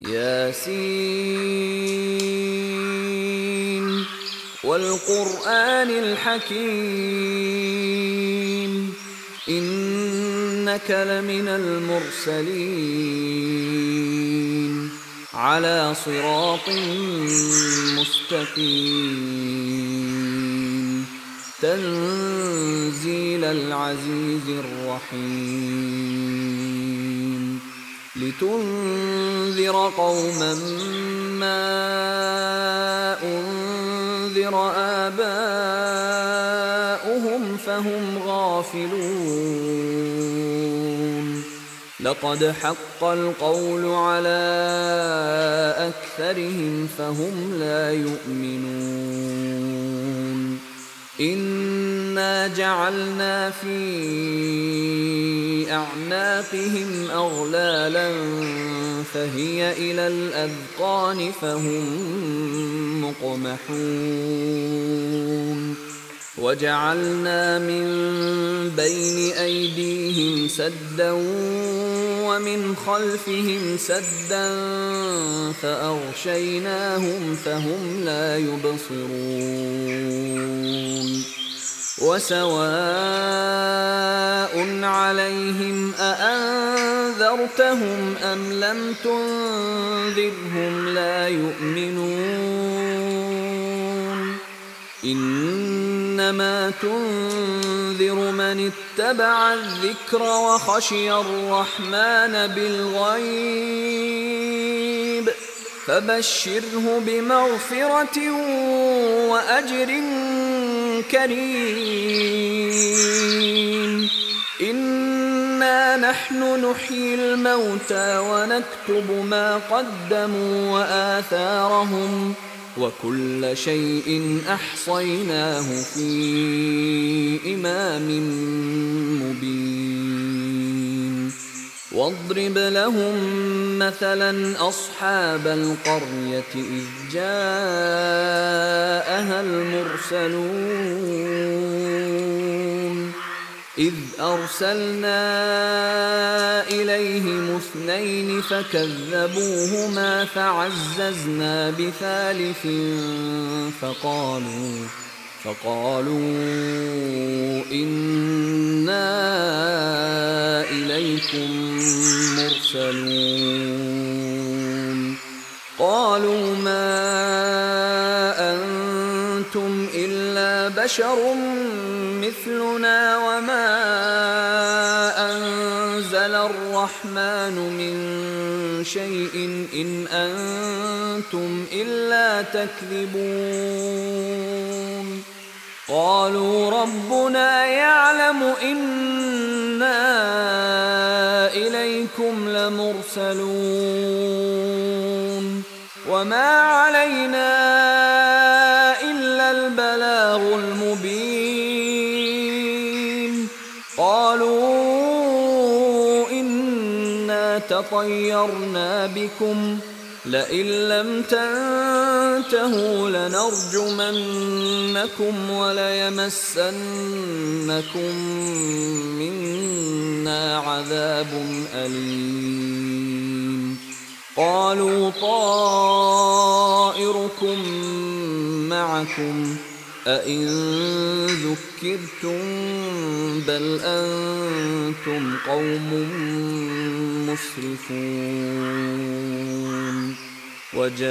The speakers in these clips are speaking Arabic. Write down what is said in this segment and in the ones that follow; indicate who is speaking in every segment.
Speaker 1: ياسين والقرآن الحكيم إنك لمن المرسلين على صراط مستقيم تنزيل العزيز الرحيم لتنذر قوما ما أنذر آباؤهم فهم غافلون لقد حق القول على أكثرهم فهم لا يؤمنون إنا جعلنا في أعناقهم أغلالا فهي إلى الأذقان فهم مقمحون وجعلنا من بين أيديهم سدا ومن خلفهم سدا فأغشيناهم فهم لا يبصرون وسواء عليهم أأنذرتهم أم لم تنذرهم لا يؤمنون إنما تنذر من اتبع الذكر وخشي الرحمن بالغيب فبشره بمغفرة وأجر كريم إنا نحن نحيي الموتى ونكتب ما قدموا وآثارهم وكل شيء أحصيناه في إمام مبين واضرب لهم مثلا أصحاب القرية إذ جاءها المرسلون إذ أرسلنا إليهم 2 فكذبوهما فعززنا بثالث فقالوا إنا إليكم مرسلون قالوا ما أنتم إلا بشر مثلنا وما أنزل الرحمن من شيء إن أنتم إلا تكذبون قالوا ربنا يعلم إنا إليكم لمرسلون وما علينا إلا البلاغ المبين قالوا إنا تطيرنا بكم لئن لم تنتهوا لنرجمنكم وليمسنكم منا عذاب أليم قالوا طائركم معكم أئن ذكرتم بل أنتم قوم مسرفون وجاء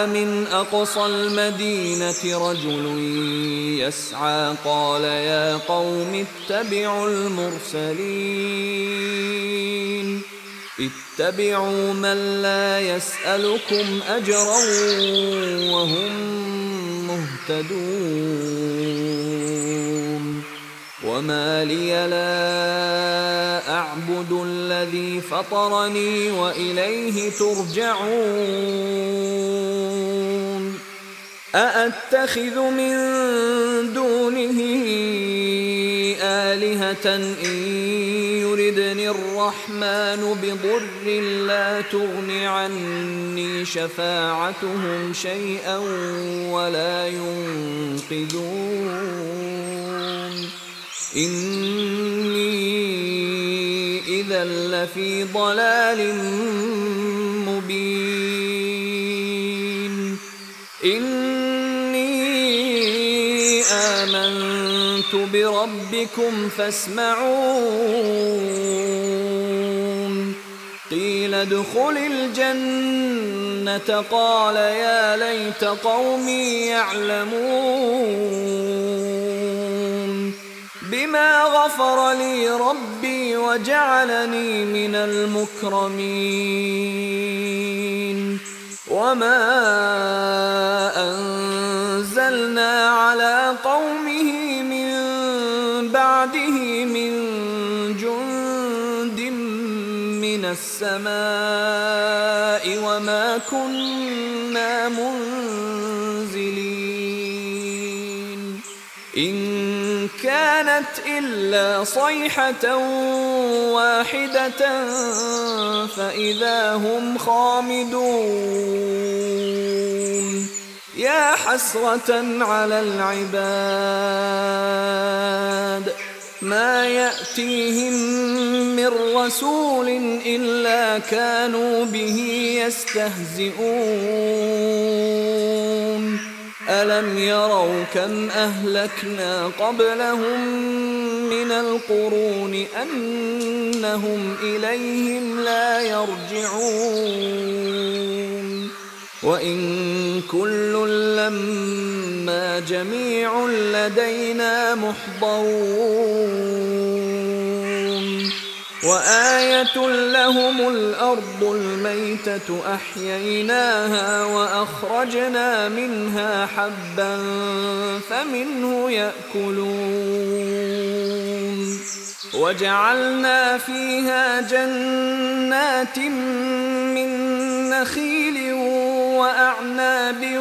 Speaker 1: من أقصى المدينة رجل يسعى قال يا قوم اتبعوا المرسلين اتبعوا من لا يسألكم أجرا وهم مهتدون وما لي لا أعبد الذي فطرني وإليه ترجعون أأتخذ من دونه آلهة إن يردني الرحمن بضر لا تغن عني شفاعتهم شيئا ولا ينقذون إني إذا لفي ضلال إني آمنت بربكم فاسمعون قيل ادخل الجنة قال يا ليت قومي يعلمون بما غفر لي ربي وجعلني من المكرمين وما أنزلنا على قومه من بعده من جند من السماء وما كنا منزلين إن كانت إلا صيحة واحدة فإذا هم خامدون يا حسرة على العباد ما يأتيهم من رسول إلا كانوا به يستهزئون ألم يروا كم أهلكنا قبلهم من القرون أنهم إليهم لا يرجعون وإن كل لما جميع لدينا محضرون وآية لهم الأرض الميتة أحييناها وأخرجنا منها حبا فمنه يأكلون وجعلنا فيها جنات من نخيل وأعناب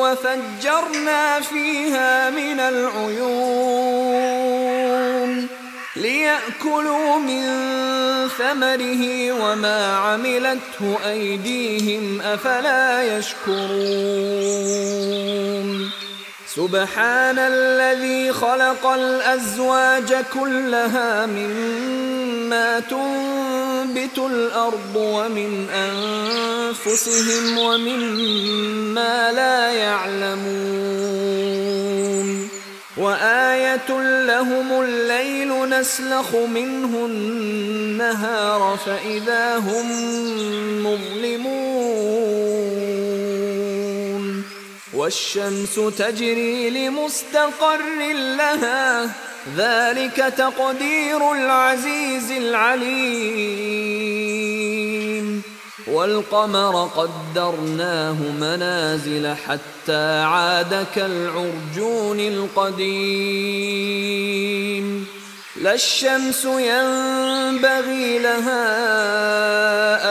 Speaker 1: وفجرنا فيها من العيون ليأكلوا من ثمره وما عملته أيديهم أفلا يشكرون سبحان الذي خلق الأزواج كلها مما تنبت الأرض ومن أنفسهم ومما لا يعلمون وآية لهم الليل نسلخ منه النهار فإذا هم مظلمون والشمس تجري لمستقر لها ذلك تقدير العزيز العليم والقمر قدرناه منازل حتى عاد كالعرجون القديم لا الشمس ينبغي لها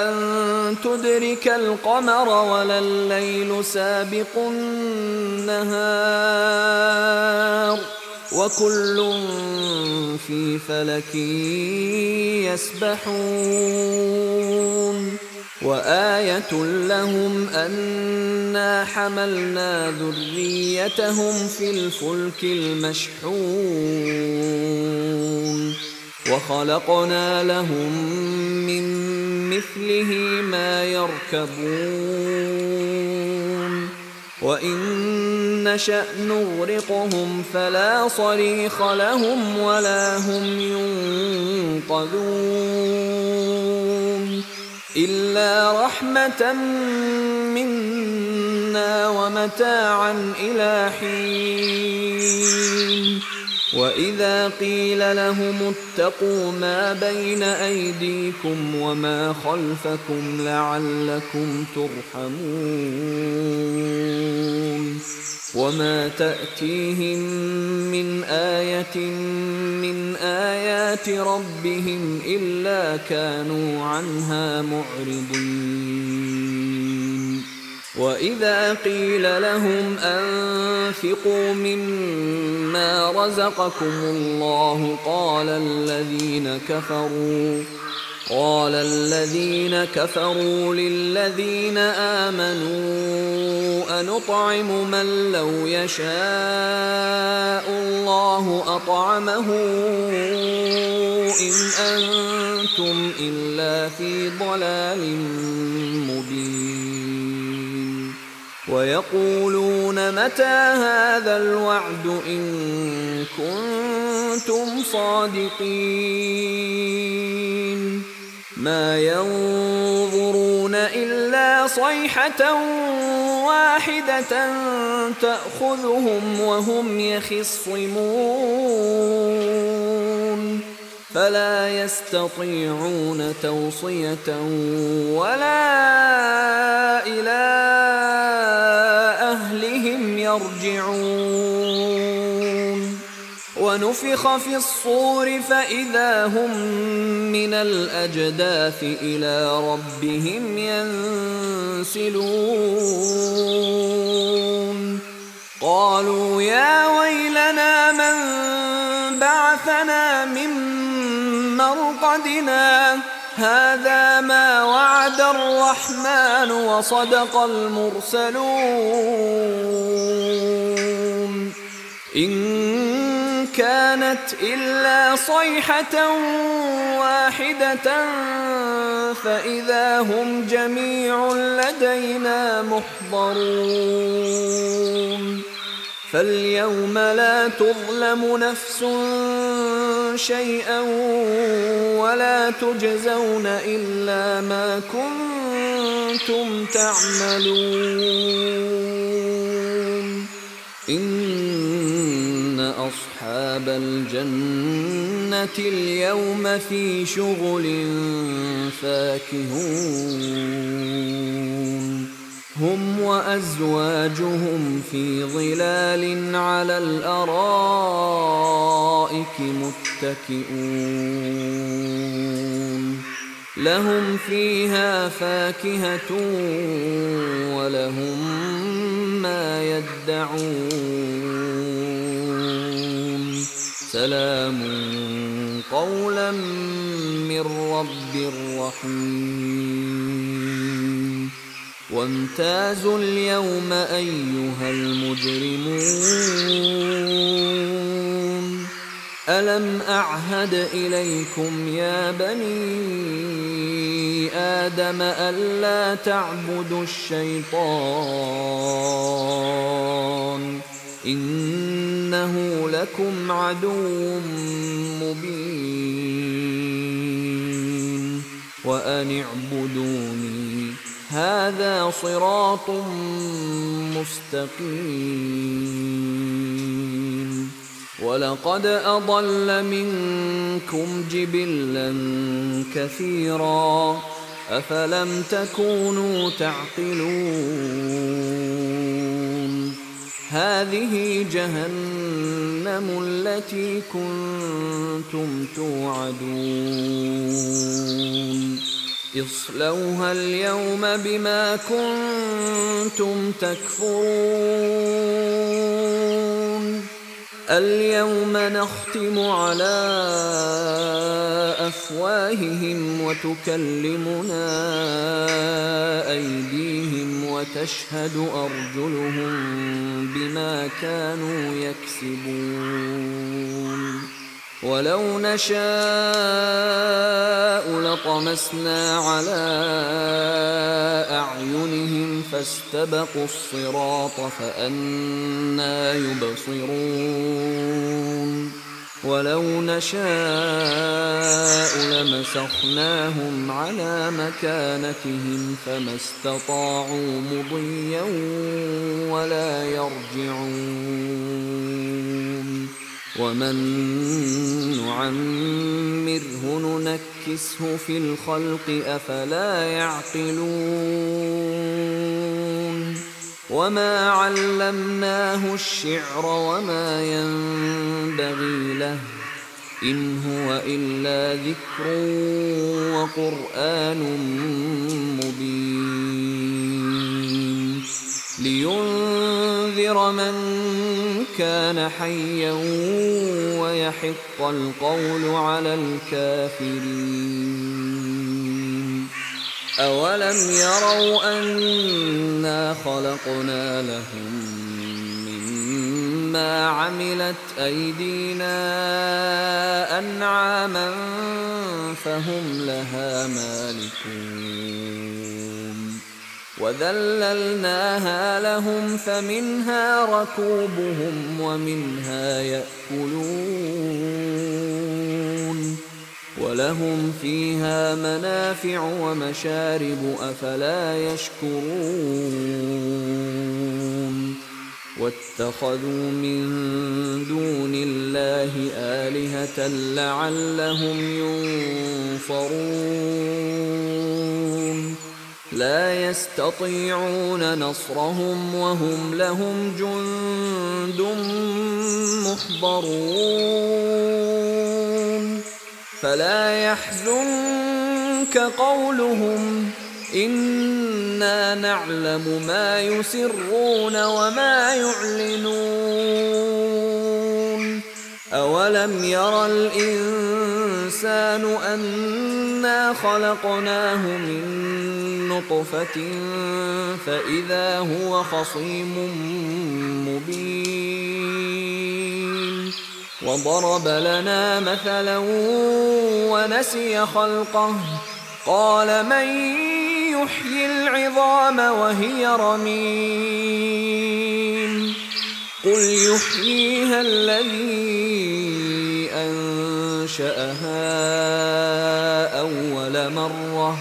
Speaker 1: أن تدرك القمر ولا الليل سابق النهار وكل في فلك يسبحون وآية لهم أنا حملنا ذريتهم في الفلك المشحون وخلقنا لهم من مثله ما يركبون وإن نشأ نغرقهم فلا صريخ لهم ولا هم ينقذون إلا رحمة منا ومتاعا إلى حين وإذا قيل لهم اتقوا ما بين أيديكم وما خلفكم لعلكم ترحمون وما تأتيهم من آية من آيات ربهم إلا كانوا عنها معرضين وإذا قيل لهم أنفقوا مما رزقكم الله قال الذين كفروا للذين آمنوا أنطعم من لو يشاء الله أطعمه إن أنتم إلا في ضلال مبين ويقولون متى هذا الوعد إن كنتم صادقين ما ينظرون إلا صيحة واحدة تأخذهم وهم يخصمون فلا يستطيعون توصية ولا إلى أهلهم يرجعون ونفخ في الصور فإذا هم من الأجداث إلى ربهم ينسلون قالوا يا ويلنا من بعثنا من مرقدنا هذا ما وعد الرحمن وصدق المرسلون إن كانت إلا صيحة واحدة فإذا هم جميع لدينا محضرون فاليوم لا تظلم نفس شيئا ولا تجزون إلا ما كنتم تعملون إن أصحاب الجنة اليوم في شغل فاكهون هم وأزواجهم في ظلال على الأرائك متكئون لهم فيها فاكهة ولهم ما يدعون سلام قولا من رب رحيم وامتازوا اليوم أيها المجرمون ألم أعهد إليكم يا بني آدم ألا تعبدوا الشيطان إنه لكم عدو مبين وأن اعبدوني هذا صراط مستقيم ولقد أضل منكم جبلا كثيرا أفلم تكونوا تعقلون هذه جهنم التي كنتم توعدون اصلوها اليوم بما كنتم تكفرون اليوم نختم على أفواههم وتكلمنا أيديهم وتشهد أرجلهم بما كانوا يكسبون ولو نشاء لطمسنا على أعينهم فاستبقوا الصراط فأنى يبصرون ولو نشاء لمسخناهم على مكانتهم فما استطاعوا مضيا ولا يرجعون ومن نعمره ننكسه في الخلق أفلا يعقلون وما علمناه الشعر وما ينبغي له إن هو إلا ذكر وقرآن مبين لينذر من كان حيا ويحق القول على الكافرين أولم يروا أنا خلقنا لهم مما عملت أيدينا أنعاما فهم لها مالكون وذللناها لهم فمنها ركوبهم ومنها يأكلون ولهم فيها منافع ومشارب أفلا يشكرون واتخذوا من دون الله آلهة لعلهم ينصرون لا يستطيعون نصرهم وهم لهم جند محضرون فلا يحزنك قولهم إنا نعلم ما يسرون وما يعلنون أولم ير الإنسان أنا خلقناه من نطفة فإذا هو خصيم مبين وضرب لنا مثلا ونسي خلقه قال من يحيي العظام وهي رميم قل يحييها الذي أنشأها أول مرة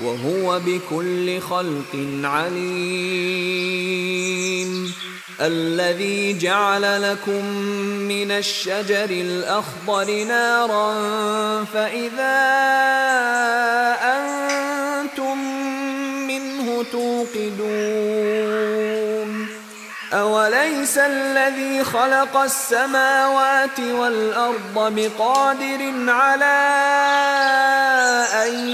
Speaker 1: وهو بكل خلق عليم الذي جعل لكم من الشجر الأخضر نارا فإذا أنتم منه توقدون أوليس الذي خلق السماوات والأرض بقادر على أن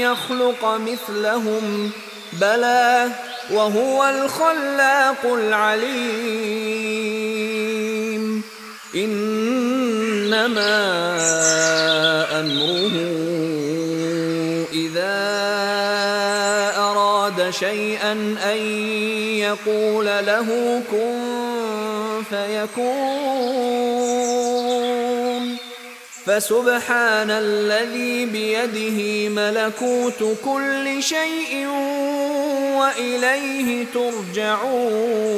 Speaker 1: يخلق مثلهم بلى وهو الخلاق العليم إنما أمره إذا أراد شيئا أن يقول له كن فيكون فسبحان الذي بيده ملكوت كل شيء وإليه ترجعون